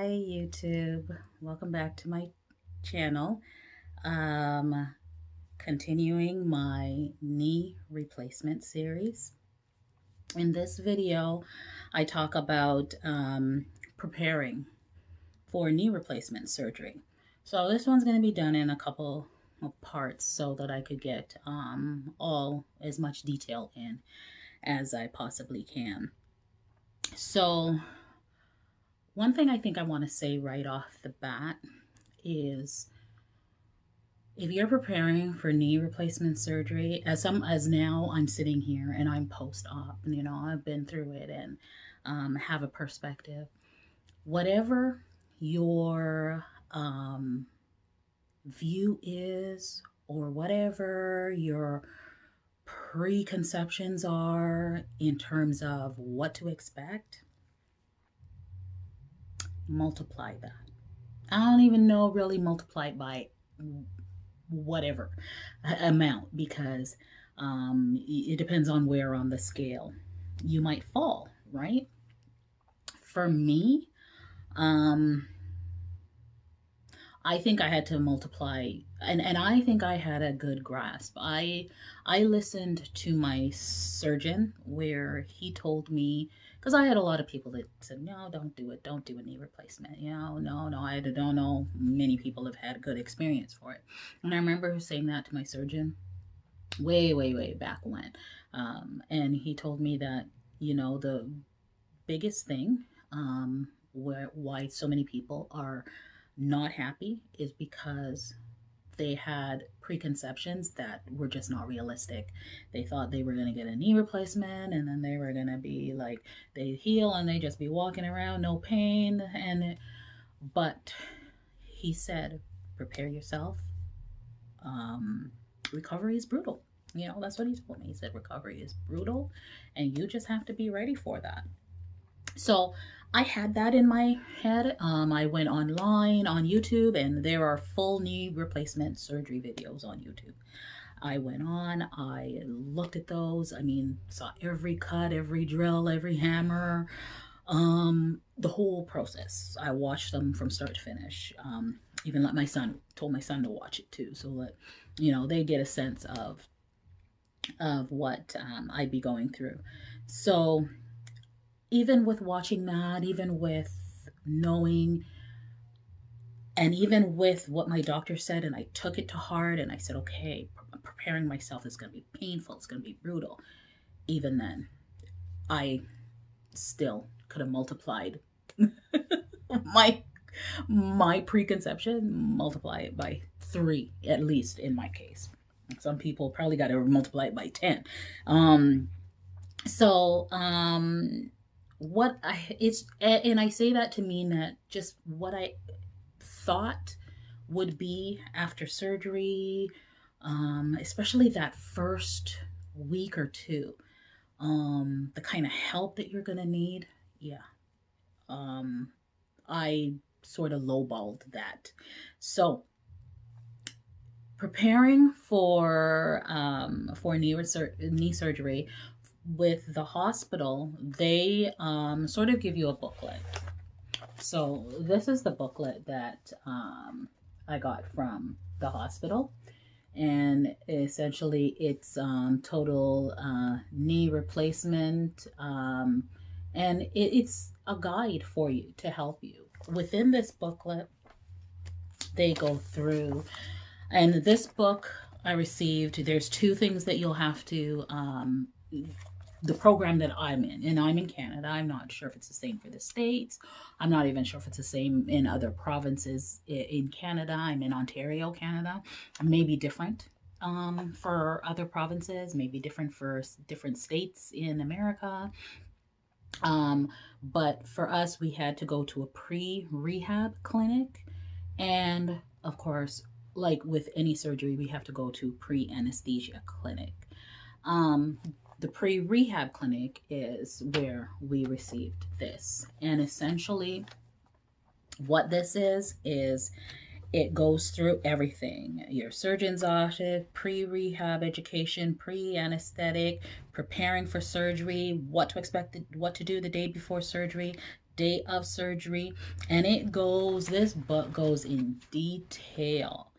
Hi YouTube, welcome back to my channel. Um, Continuing my knee replacement series. In this video, I talk about preparing for knee replacement surgery. So this one's going to be done in a couple of parts so that I could get all as much detail in as I possibly can. So one thing I think I want to say right off the bat is if you're preparing for knee replacement surgery, as now I'm sitting here and I'm post-op, I've been through it and have a perspective. Whatever your view is, or whatever your preconceptions are in terms of what to expect, multiply that. I don't even know really multiply it by whatever amount, because it depends on where on the scale you might fall, right? For me, um, I think I had to multiply, and I think I had a good grasp. I listened to my surgeon where he told me, because I had a lot of people that said, no, don't do it, don't do a knee replacement. No, I don't know. Many people have had good experience for it. And I remember saying that to my surgeon way back when. And he told me that, the biggest thing why so many people are not happy is because they had preconceptions that were just not realistic. They thought they were going to get a knee replacement and then they were going to be like, they heal and they just be walking around, no pain. But he said, prepare yourself. Recovery is brutal. That's what he told me. He said, recovery is brutal and you just have to be ready for that. So I had that in my head. I went online on YouTube, and there are full knee replacement surgery videos on YouTube. I went on, I looked at those. I mean, saw every cut, every drill, every hammer, the whole process. I watched them from start to finish. Even told my son to watch it too, so that, they get a sense of what I'd be going through. So even with watching that, even with knowing, and even with what my doctor said, and I took it to heart and I said, okay, preparing myself is going to be painful, it's going to be brutal. Even then, I still could have multiplied my preconception, multiply it by 3, at least in my case. Some people probably got to multiply it by 10. And I say that to mean that just what I thought would be after surgery, especially that first week or two, the kind of help that you're gonna need. Yeah, I sort of lowballed that. So preparing for knee surgery with the hospital, they sort of give you a booklet. So this is the booklet that I got from the hospital, and essentially it's total knee replacement, and it's a guide for you to help you. Within this booklet, they go through, and this book I received, there's 2 things that you'll have to the program that I'm in, and I'm in Canada. I'm not sure if it's the same for the States. I'm not even sure if it's the same in other provinces in Canada. I'm in Ontario, Canada. Maybe different for other provinces, maybe different for different states in America. But for us, we had to go to a pre-rehab clinic. And of course, like with any surgery, we have to go to pre-anesthesia clinic. The pre-rehab clinic is where we received this. And essentially what this is it goes through everything. Your surgeon's office, pre-rehab education, pre-anesthetic, preparing for surgery, what to expect, what to do the day before surgery, day of surgery, and this book goes in detail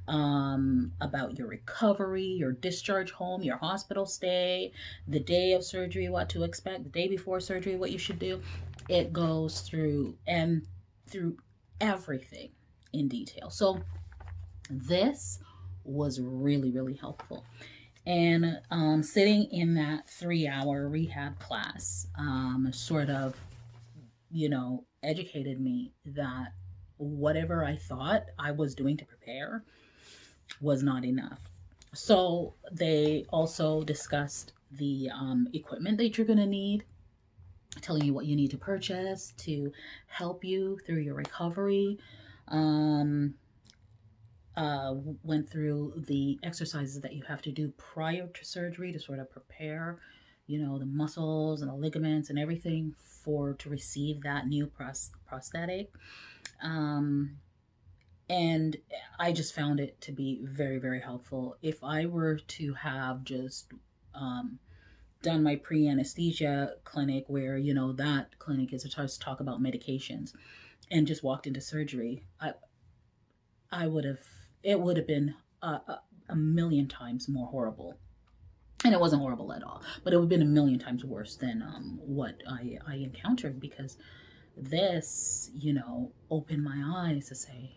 about your recovery, your discharge home, your hospital stay, the day of surgery, what to expect, the day before surgery, what you should do. It goes through everything in detail. So this was really, really helpful. And sitting in that 3 hour rehab class sort of, educated me that whatever I thought I was doing to prepare was not enough. So they also discussed the equipment that you're going to need, telling you what you need to purchase to help you through your recovery. Um, Went through the exercises that you have to do prior to surgery to sort of prepare, the muscles and the ligaments and everything to receive that new prosthetic. Um, and I just found it to be very, very helpful. If I were to have just done my pre-anesthesia clinic, where that clinic is to talk about medications, and just walked into surgery, I would have it would have been a million times more horrible. And it wasn't horrible at all, but it would have been a million times worse than what I encountered, because this, opened my eyes to say,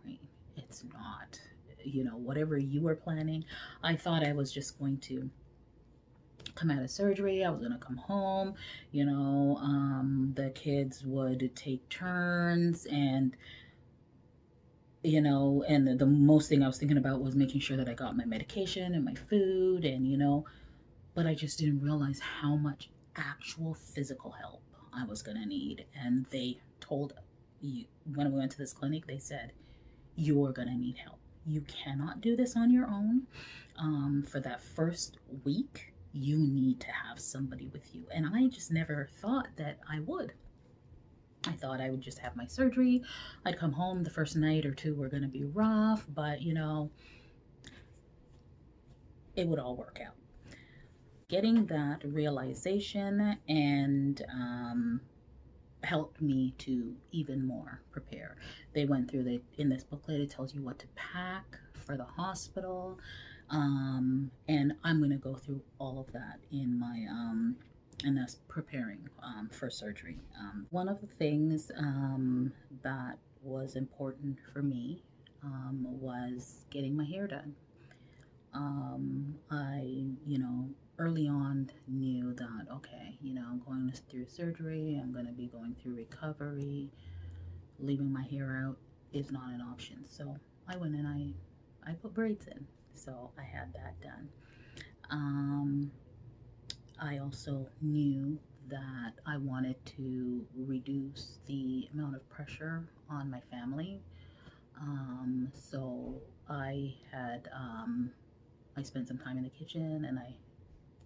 wait, it's not, whatever you were planning. I thought I was just going to come out of surgery. I was going to come home, the kids would take turns, and and the most thing I was thinking about was making sure that I got my medication and my food, and but I just didn't realize how much actual physical help I was going to need. And they told you, when we went to this clinic, they said, you're going to need help. You cannot do this on your own. For that first week, you need to have somebody with you. And I just never thought that I would. I thought I would just have my surgery. I'd come home. The first night or two were going to be rough, but it would all work out. Getting that realization and helped me to even more prepare. They went through in this booklet, it tells you what to pack for the hospital. And I'm going to go through all of that in my and us preparing for surgery. One of the things that was important for me was getting my hair done. I, early on knew that, okay, I'm going through surgery, I'm going to be going through recovery. Leaving my hair out is not an option. So I went and I put braids in. So I had that done. I also knew that I wanted to reduce the amount of pressure on my family. So I spent some time in the kitchen, and I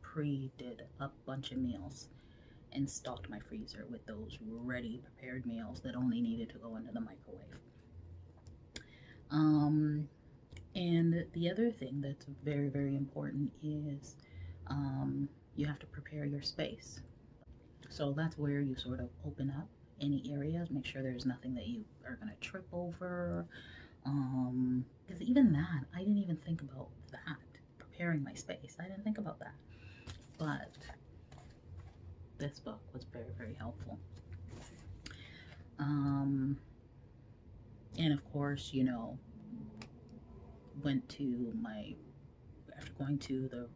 pre-did a bunch of meals and stocked my freezer with those ready prepared meals that only needed to go into the microwave. And the other thing that's very, very important is you have to prepare your space. So that's where you sort of open up any areas, make sure there's nothing that you are going to trip over. Because even that, I didn't even think about that, preparing my space. I didn't think about that. But this book was very, very helpful. And of course, after going to the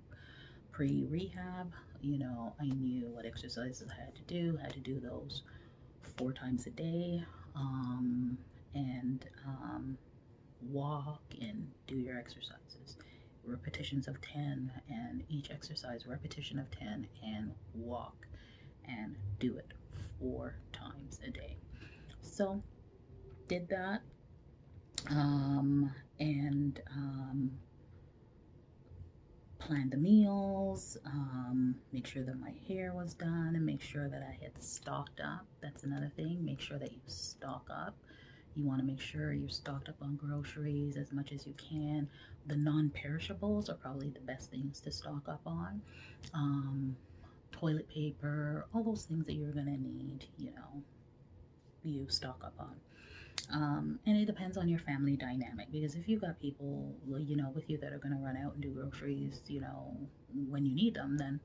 pre-rehab, I knew what exercises I had to do those 4 times a day, and walk and do your exercises. Repetitions of 10, and each exercise, repetition of 10, and walk and do it 4 times a day. So, did that, and planned the meals, make sure that my hair was done, and make sure that I had stocked up. That's another thing. Make sure that you stock up. You want to make sure you're stocked up on groceries as much as you can. The non-perishables are probably the best things to stock up on. toilet paper, all those things that you're gonna need, you stock up on. And it depends on your family dynamic, because if you've got people, with you that are gonna run out and do groceries, when you need them, then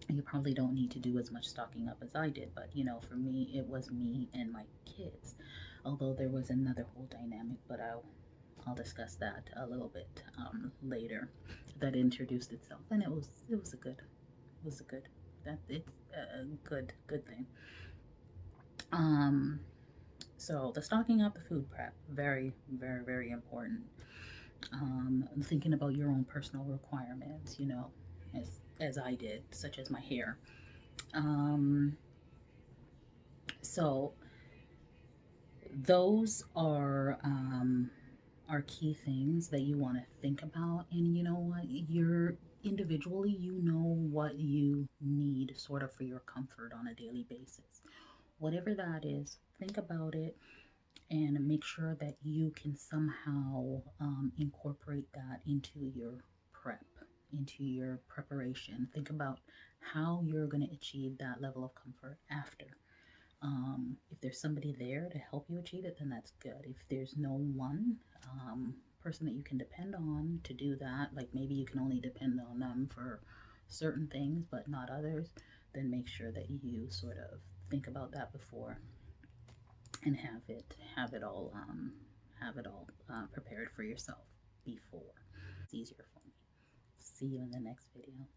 you probably don't need to do as much stocking up as I did. But for me, it was me and my kids. Although there was another whole dynamic, but I'll discuss that a little bit later. That introduced itself, and it was a good that it's a good thing. Um, so the stocking up, the food prep, very very very important. Thinking about your own personal requirements, as I did, such as my hair. Um, so those are key things that you want to think about. And you know what? You're individually, you know what you need sort of for your comfort on a daily basis. Whatever that is, think about it and make sure that you can somehow incorporate that into your prep, into your preparation. Think about how you're going to achieve that level of comfort after. If there's somebody there to help you achieve it, then that's good. If there's no one person that you can depend on to do that, like maybe you can only depend on them for certain things but not others, then make sure that you sort of think about that before and have it all prepared for yourself before. It's easier for me. See you in the next video.